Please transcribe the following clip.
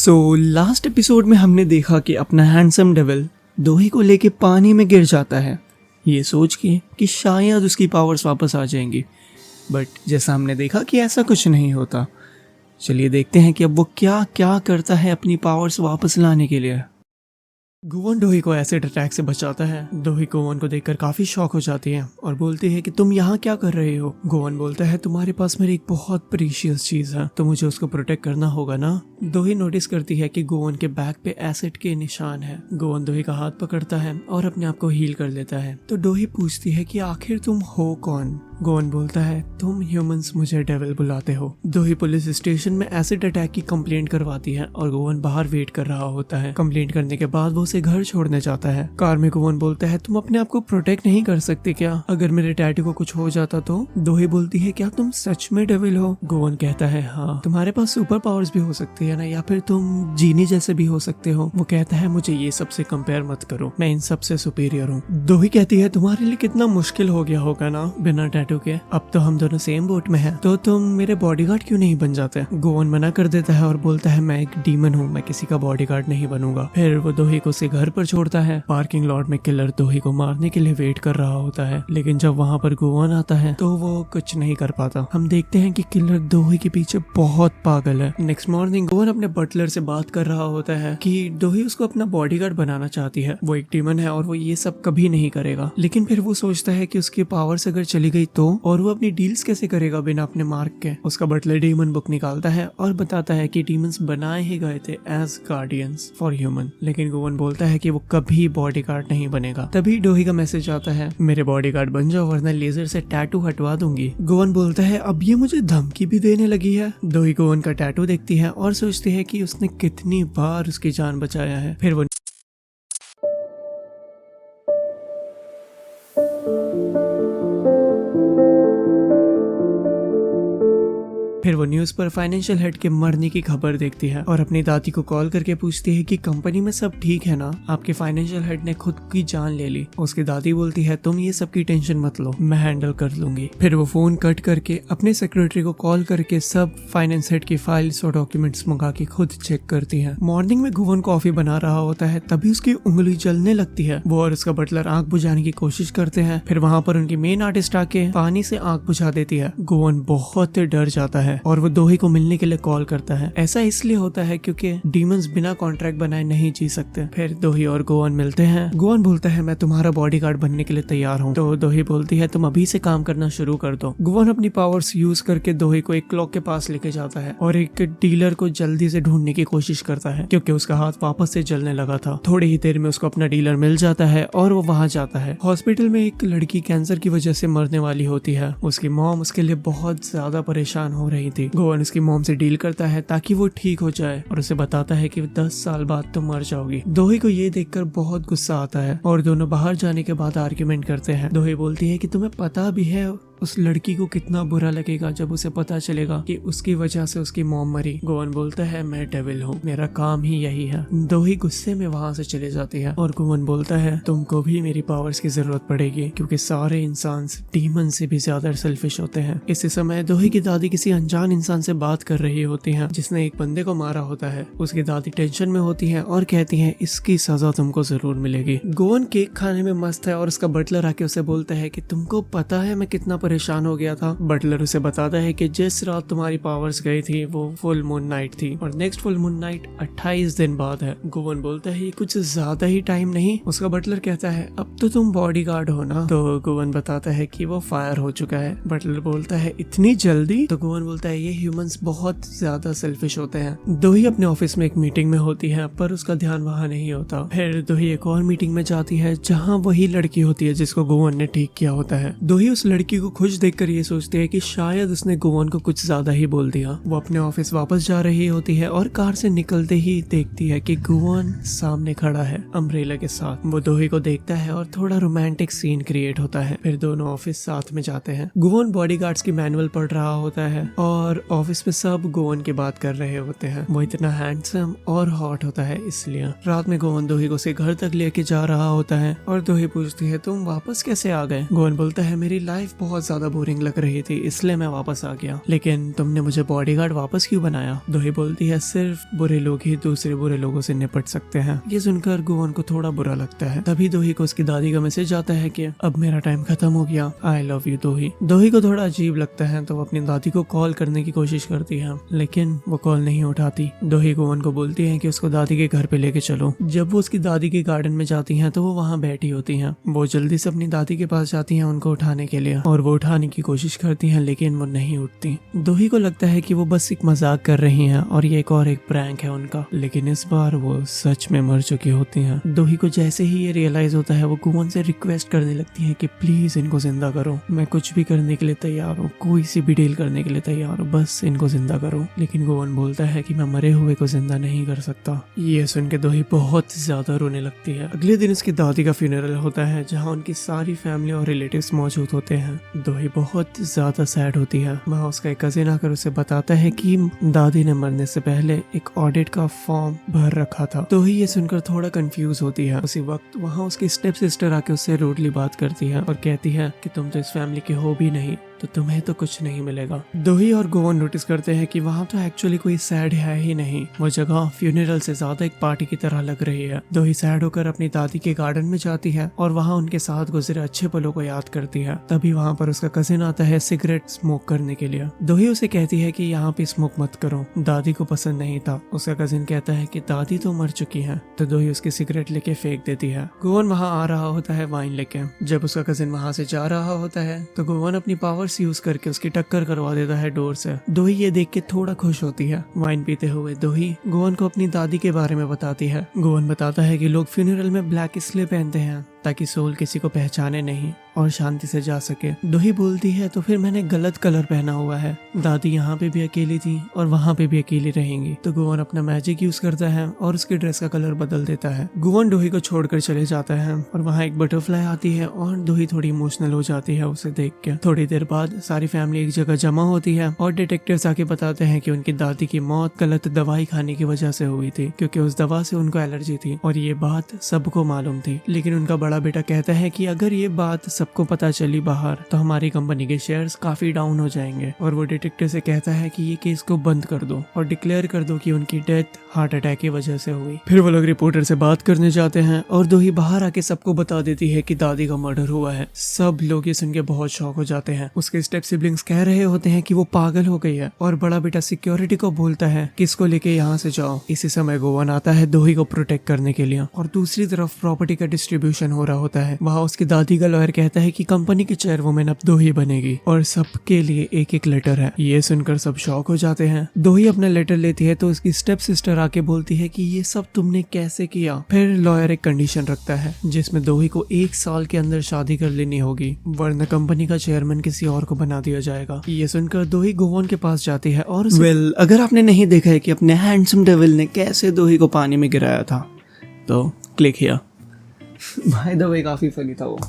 Last episode में हमने देखा कि अपना हैंडसम डेविल दोही को लेके पानी में गिर जाता है, ये सोच के कि शायद उसकी पावर्स वापस आ जाएंगी। बट जैसा हमने देखा कि ऐसा कुछ नहीं होता। चलिए देखते हैं कि अब वो क्या क्या करता है अपनी पावर्स वापस लाने के लिए। गुवन दोही को एसिड अटैक से बचाता है। दोही गुवन को देखकर काफी शॉक हो जाती है और बोलती है कि तुम यहाँ क्या कर रहे हो। गुवन बोलता है तुम्हारे पास मेरी एक बहुत प्रीशियस चीज है तो मुझे उसको प्रोटेक्ट करना होगा ना। दोही नोटिस करती है कि गुवन के बैक पे एसिड के निशान है। गुवन दोही का हाथ पकड़ता है और अपने आप को हील कर लेता है। तो दोही पूछती है कि आखिर तुम हो कौन। गुवन बोलता है तुम ह्यूमंस मुझे डेविल बुलाते हो। दोही पुलिस स्टेशन में एसिड अटैक की कंप्लेंट करवाती है और गुवन बाहर वेट कर रहा होता है। कंप्लेंट करने के बाद वो उसे घर छोड़ने जाता है। कार में गुवन बोलता है तुम अपने आप को प्रोटेक्ट नहीं कर सकते क्या, अगर मेरे टैटू को कुछ हो जाता तो। दोही बोलती है क्या तुम सच में डेविल हो। गुवन कहता है हाँ, तुम्हारे पास सुपर पावर्स भी हो सकती है ना, या फिर तुम जीनी जैसे भी हो सकते हो। वो कहता है मुझे ये सबसे कंपेयर मत करो, मैं इन सबसे सुपीरियर हूँ। दोही कहती है तुम्हारे लिए कितना मुश्किल हो गया होगा ना बिना टैटू के, अब तो हम दोनों सेम बोट में हैं, तो तुम मेरे बॉडीगार्ड क्यों नहीं बन जाते। गुवन मना कर देता है और बोलता है मैं एक डीमन हूँ, मैं किसी का बॉडीगार्ड नहीं बनूंगा। फिर वो दोही को उसे घर पर छोड़ता है। पार्किंग लॉट में किलर दोही को मारने के लिए वेट कर रहा होता है, लेकिन जब वहाँ पर गुवन आता है तो वो कुछ नहीं कर पाता। हम देखते हैं कि किलर दोही के पीछे बहुत पागल है। नेक्स्ट मॉर्निंग गुवन अपने बटलर से बात कर रहा होता है कि दोही उसको अपना बॉडीगार्ड बनाना चाहती है। वो एक डीमन है और वो ये सब कभी नहीं करेगा, लेकिन फिर वो सोचता है कि उसकी पावर्स अगर चली गई तो, और वो अपनी डील्स कैसे करेगा बिना अपने मार्क के। उसका बटलर डीमन बुक निकालता है और बताता है कि डीमंस बनाए ही गए थे एज गार्डियंस फॉर ह्यूमन, लेकिन गुवन बोलता है कि वो कभी बॉडीगार्ड नहीं बनेगा। तभी दोही का मैसेज आता है मेरे बॉडीगार्ड बन जाओ वरना लेजर से टैटू हटवा दूंगी। गुवन बोलता है अब ये मुझे धमकी भी देने लगी है। दोही गुवन का टैटू देखती है और सोचती है कि उसने कितनी बार उसकी जान बचाया है। फिर वो न्यूज पर फाइनेंशियल हेड के मरने की खबर देखती है और अपनी दादी को कॉल करके पूछती है कि कंपनी में सब ठीक है ना, आपके फाइनेंशियल हेड ने खुद की जान ले ली। उसकी दादी बोलती है तुम ये सब की टेंशन मत लो, मैं हैंडल कर लूंगी। फिर वो फोन कट करके अपने सेक्रेटरी को कॉल करके सब फाइनेंस हेड की फाइल्स और डॉक्यूमेंट्स मंगा के खुद चेक करती है। मॉर्निंग में गुवन कॉफी बना रहा होता है, तभी उसकी उंगली जलने लगती है। वो और उसका बटलर आग बुझाने की कोशिश करते हैं। फिर वहाँ पर उनकी मेन आर्टिस्ट आके पानी से आग बुझा देती है। गुवन बहुत डर जाता है और वो दोही को मिलने के लिए कॉल करता है। ऐसा इसलिए होता है क्योंकि डीमंस बिना कॉन्ट्रैक्ट बनाए नहीं जी सकते। फिर दोही और गुवन मिलते हैं। गुवन बोलता है मैं तुम्हारा बॉडीगार्ड बनने के लिए तैयार हूँ। तो दोही बोलती है तुम अभी से काम करना शुरू कर दो। गुवन अपनी पावर्स यूज करके दोही को एक क्लॉक के पास लेके जाता है और एक डीलर को जल्दी से ढूंढने की कोशिश करता है क्योंकि उसका हाथ वापस से जलने लगा था। थोड़ी ही देर में उसको अपना डीलर मिल जाता है और वो वहाँ जाता है। हॉस्पिटल में एक लड़की कैंसर की वजह से मरने वाली होती है। उसकी मॉम उसके लिए बहुत ज्यादा परेशान हो रही थी। गुवन उसकी मॉम से डील करता है ताकि वो ठीक हो जाए और उसे बताता है कि 10 साल बाद तुम मर जाओगी। दोही को ये देखकर बहुत गुस्सा आता है और दोनों बाहर जाने के बाद आर्ग्यूमेंट करते हैं। दोही बोलती है कि तुम्हें पता भी है उस लड़की को कितना बुरा लगेगा जब उसे पता चलेगा कि उसकी वजह से उसकी मॉम मरी। गुवन बोलता है मैं डेविल हूँ, मेरा काम ही यही है। दोही गुस्से में वहाँ से चले जाती है और गुवन बोलता है तुमको भी मेरी पावर्स की जरूरत पड़ेगी क्योंकि सारे इंसान डीमन से भी ज्यादा सेल्फिश होते हैं। इसी समय दोही की दादी किसी अनजान इंसान से बात कर रही होती है जिसने एक बंदे को मारा होता है। उसकी दादी टेंशन में होती है और कहती है इसकी सजा तुमको जरूर मिलेगी। गुवन केक खाने में मस्त है और उसका बटलर आके उसे बोलता है कि तुमको पता है मैं कितना परेशान हो गया था। बटलर उसे बताता है कि जिस रात तुम्हारी पावर्स गई थी वो फुल मून नाइट थी और नेक्स्ट फुल मून नाइट 28 दिन बाद है। गुवन बोलता है ये कुछ ज्यादा ही टाइम नहीं। उसका बटलर कहता है अब तो तुम बॉडीगार्ड हो ना। तो गुवन बताता है कि वो फायर हो चुका है। बटलर बोलता है इतनी जल्दी। तो गुवन बोलता है ये ह्यूमंस बहुत ज्यादा सेल्फिश होते हैं। दोही अपने ऑफिस में एक मीटिंग में होती है पर उसका ध्यान वहाँ नहीं होता। फिर दोही एक और मीटिंग में जाती है जहाँ वही लड़की होती है जिसको गुवन ने ठीक किया होता है। दोही उस लड़की को खुश देखकर ये सोचती है कि शायद उसने गुवन को कुछ ज्यादा ही बोल दिया। वो अपने ऑफिस वापस जा रही होती है और कार से निकलते ही देखती है कि गुवन सामने खड़ा है अम्ब्रेला के साथ। वो दोही को देखता है और थोड़ा रोमांटिक सीन क्रिएट होता है। फिर दोनों ऑफिस साथ में जाते हैं। गुवन बॉडीगार्ड्स की मैनुअल पढ़ रहा होता है और ऑफिस में सब गुवन की बात कर रहे होते हैं। वो इतना हैंडसम और हॉट होता है इसलिए। रात में गुवन दोही को उसे घर तक लेके जा रहा होता है और दोही पूछती है तुम वापस कैसे आ गए। गुवन बोलता है मेरी लाइफ बहुत बहुत ज्यादा बोरिंग लग रही थी, इसलिए मैं वापस आ गया। लेकिन तुमने मुझे बॉडीगार्ड वापस क्यों बनाया? दोही बोलती है सिर्फ बुरे लोग ही दूसरे बुरे लोगों से निपट सकते हैं। ये सुनकर गुवन को थोड़ा बुरा लगता है। तभी दोही को उसकी दादी का मैसेज आता है कि अब मेरा टाइम खत्म हो गया, आई लव यू दोही। दोही को थोड़ा अजीब लगता है तो वो अपनी दादी को कॉल करने की कोशिश करती है, लेकिन वो कॉल नहीं उठाती। दोही गुवन को बोलती है कि उसको दादी के घर पे लेके चलो। जब वो उसकी दादी के गार्डन में जाती हैं तो वो वहाँ बैठी होती हैं। वो जल्दी से अपनी दादी के पास जाती हैं उनको उठाने के लिए, और वो उठाने की कोशिश करती हैं लेकिन वो नहीं उठती। दोही को लगता है कि वो बस एक मजाक कर रही हैं और ये एक प्रैंक है उनका, लेकिन इस बार वो सच में मर चुकी होती हैं। दोही को जैसे ही ये रियलाइज होता है वो गुवन से रिक्वेस्ट करने लगती है कि प्लीज इनको जिंदा करो, मैं कुछ भी करने के लिए तैयार हूँ, कोई सी भी डील करने के लिए तैयार हूँ, बस इनको जिंदा करो। लेकिन गुवन बोलता है कि मैं मरे हुए को जिंदा नहीं कर सकता। ये सुन के दोही बहुत ज्यादा रोने लगती है। अगले दिन उसकी दादी का फ्यूनरल होता है जहाँ उनकी सारी फैमिली और रिलेटिव्स मौजूद होते हैं। दोही बहुत ज्यादा सैड होती है। वहाँ उसका एक कजिन आकर उसे बताता है कि दादी ने मरने से पहले एक ऑडिट का फॉर्म भर रखा था। दोही ये सुनकर थोड़ा कंफ्यूज होती है। उसी वक्त वहाँ उसकी स्टेप सिस्टर आके उससे रूडली बात करती है और कहती है कि तुम तो इस फैमिली के हो भी नहीं, तो तुम्हें तो कुछ नहीं मिलेगा। दोही और गोवन नोटिस करते हैं कि वहाँ तो एक्चुअली कोई सैड है ही नहीं, वो जगह फ्यूनरल से ज्यादा एक पार्टी की तरह लग रही है। दोही सैड होकर अपनी दादी के गार्डन में जाती है और वहाँ उनके साथ गुजरे अच्छे पलों को याद करती है। तभी वहाँ पर उसका कजिन आता है सिगरेट स्मोक करने के लिए। दोही उसे कहती है कि यहाँ पे स्मोक मत करो, दादी को पसंद नहीं था। उसका कजिन कहता है कि दादी तो मर चुकी है, तो दोही उसकी सिगरेट लेके फेंक देती है। गोवन वहाँ आ रहा होता है वाइन लेके। जब उसका कजिन वहाँ से जा रहा होता है तो गोवन अपनी पावर यूज करके उसकी टक्कर करवा देता है डोर से। दोही ये देख के थोड़ा खुश होती है। वाइन पीते हुए दोही गोवन को अपनी दादी के बारे में बताती है। गोवन बताता है कि लोग फ्यूनरल में ब्लैक इसलिए पहनते हैं ताकि सोल किसी को पहचाने नहीं और शांति से जा सके। दोही बोलती है तो फिर मैंने गलत कलर पहना हुआ है, दादी यहाँ पे भी अकेली थी और वहाँ पे भी अकेली रहेंगी। तो गोवन अपना मैजिक यूज करता है और उसकी ड्रेस का कलर बदल देता है। गोवन दोही को छोड़कर चले जाता है और वहाँ एक बटरफ्लाई आती है और दोही थोड़ी इमोशनल हो जाती है उसे देख के। थोड़ी देर बाद सारी फैमिली एक जगह जमा होती है और डिटेक्टिव्स आके बताते हैं कि उनकी दादी की मौत गलत दवाई खाने की वजह से हुई थी, क्योंकि उस दवा से उनको एलर्जी थी और ये बात सबको मालूम थी। लेकिन उनका बड़ा बेटा कहता है कि अगर ये बात सबको पता चली बाहर तो हमारी कंपनी के शेयर्स काफी डाउन हो जाएंगे, और वो डिटेक्टिव से कहता है कि ये केस को बंद कर दो और डिक्लेयर कर दो कि उनकी डेथ हार्ट अटैक की वजह से हुई। फिर वो लोग रिपोर्टर से बात करने जाते हैं और दोही बाहर आके सबको बता देती है कि दादी का मर्डर हुआ है। सब लोग ये सुन के बहुत शॉक हो जाते हैं। उसके स्टेप सिबलिंग्स कह रहे होते हैं कि वो पागल हो गई है, और बड़ा बेटा सिक्योरिटी को बोलता है कि इसको लेके यहाँ से जाओ। इसी समय गोवन आता है दोही को प्रोटेक्ट करने के लिए, और दूसरी तरफ प्रॉपर्टी का डिस्ट्रीब्यूशन हो रहा होता है। वहाँ उसकी दादी का लॉयर कहता है कि कंपनी की चेयरवुमन अब दोही बनेगी और सबके लिए एक एक लेटर है। ये सुनकर सब शॉक हो जाते हैं। दोही अपना लेटर लेती है तो उसकी स्टेप सिस्टर आके बोलती है कि ये सब तुमने कैसे किया। फिर लॉयर एक कंडीशन रखता है जिसमें दोही को 1 साल के अंदर शादी कर लेनी होगी, वरना कंपनी का चेयरमैन किसी और को बना दिया जाएगा। ये सुनकर दोही गोवन के पास जाती है और अगर आपने नहीं देखा है कि अपने हैंडसम डेविल ने कैसे दोही को पानी में गिराया था तो क्लिक हियर। भाई द वे काफी फनी था वो।